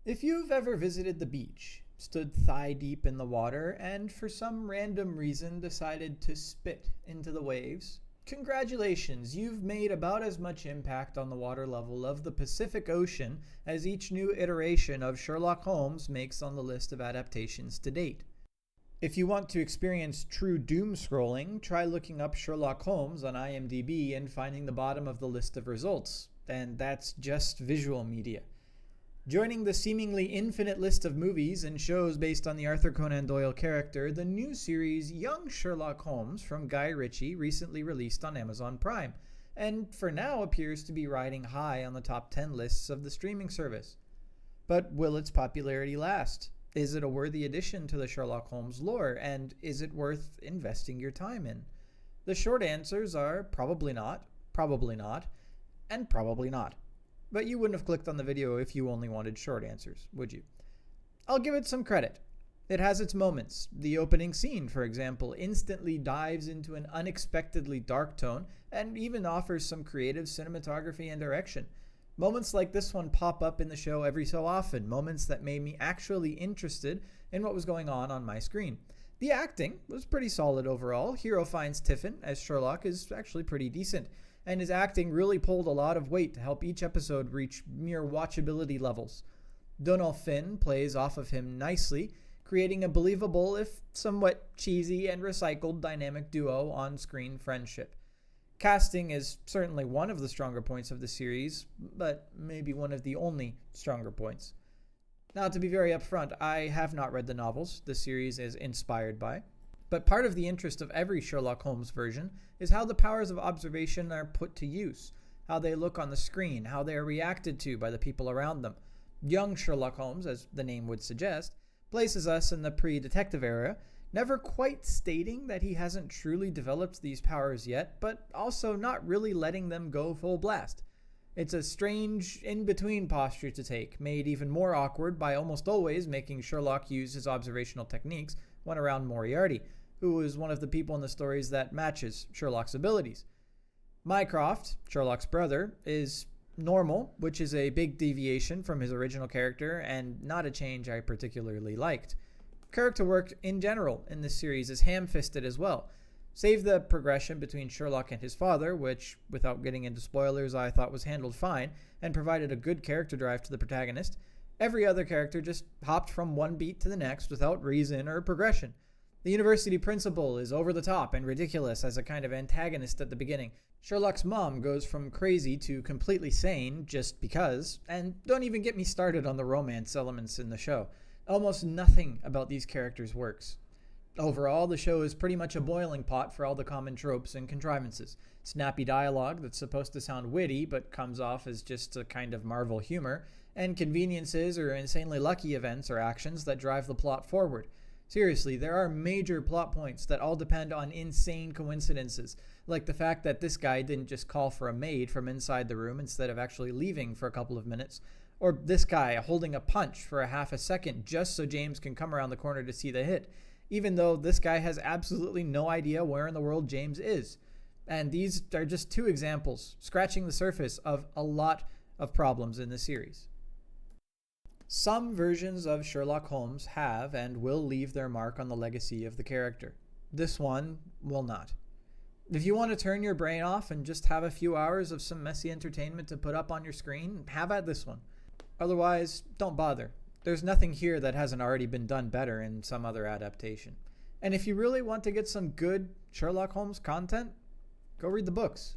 If you've ever visited the beach, stood thigh deep in the water, and for some random reason decided to spit into the waves, congratulations, you've made about as much impact on the water level of the Pacific Ocean as each new iteration of Sherlock Holmes makes on the list of adaptations to date. If you want to experience true doom scrolling, try looking up Sherlock Holmes on IMDb and finding the bottom of the list of results, and that's just visual media. Joining the seemingly infinite list of movies and shows based on the Arthur Conan Doyle character, the new series Young Sherlock Holmes from Guy Ritchie recently released on Amazon Prime, and for now appears to be riding high on the top 10 lists of the streaming service. But will its popularity last? Is it a worthy addition to the Sherlock Holmes lore, and is it worth investing your time in? The short answers are probably not, and probably not. But you wouldn't have clicked on the video if you only wanted short answers, would you? I'll give it some credit. It has its moments. The opening scene, for example, instantly dives into an unexpectedly dark tone and even offers some creative cinematography and direction. Moments like this one pop up in the show every so often, moments that made me actually interested in what was going on my screen. The acting was pretty solid overall. Hero Fiennes Tiffin as Sherlock is actually pretty decent, and his acting really pulled a lot of weight to help each episode reach mere watchability levels. Donal Finn plays off of him nicely, creating a believable, if somewhat cheesy and recycled dynamic duo on-screen friendship. Casting is certainly one of the stronger points of the series, but maybe one of the only stronger points. Now, to be very upfront, I have not read the novels the series is inspired by. But part of the interest of every Sherlock Holmes version is how the powers of observation are put to use, how they look on the screen, how they are reacted to by the people around them. Young Sherlock Holmes, as the name would suggest, places us in the pre-detective era, never quite stating that he hasn't truly developed these powers yet, but also not really letting them go full blast. It's a strange, in-between posture to take, made even more awkward by almost always making Sherlock use his observational techniques when around Moriarty, who is one of the people in the stories that matches Sherlock's abilities. Mycroft, Sherlock's brother, is normal, which is a big deviation from his original character and not a change I particularly liked. Character work in general in this series is ham-fisted as well. Save the progression between Sherlock and his father, which, without getting into spoilers, I thought was handled fine and provided a good character drive to the protagonist, every other character just hopped from one beat to the next without reason or progression. The university principal is over the top and ridiculous as a kind of antagonist at the beginning. Sherlock's mom goes from crazy to completely sane just because, and don't even get me started on the romance elements in the show. Almost nothing about these characters works. Overall, the show is pretty much a boiling pot for all the common tropes and contrivances. Snappy dialogue that's supposed to sound witty but comes off as just a kind of Marvel humor, and conveniences or insanely lucky events or actions that drive the plot forward. Seriously, there are major plot points that all depend on insane coincidences, like the fact that this guy didn't just call for a maid from inside the room instead of actually leaving for a couple of minutes, or this guy holding a punch for a half a second just so James can come around the corner to see the hit, even though this guy has absolutely no idea where in the world James is. And these are just two examples, scratching the surface of a lot of problems in the series. Some versions of Sherlock Holmes have and will leave their mark on the legacy of the character. This one will not. If you want to turn your brain off and just have a few hours of some messy entertainment to put up on your screen, have at this one. Otherwise, don't bother. There's nothing here that hasn't already been done better in some other adaptation. And if you really want to get some good Sherlock Holmes content, go read the books.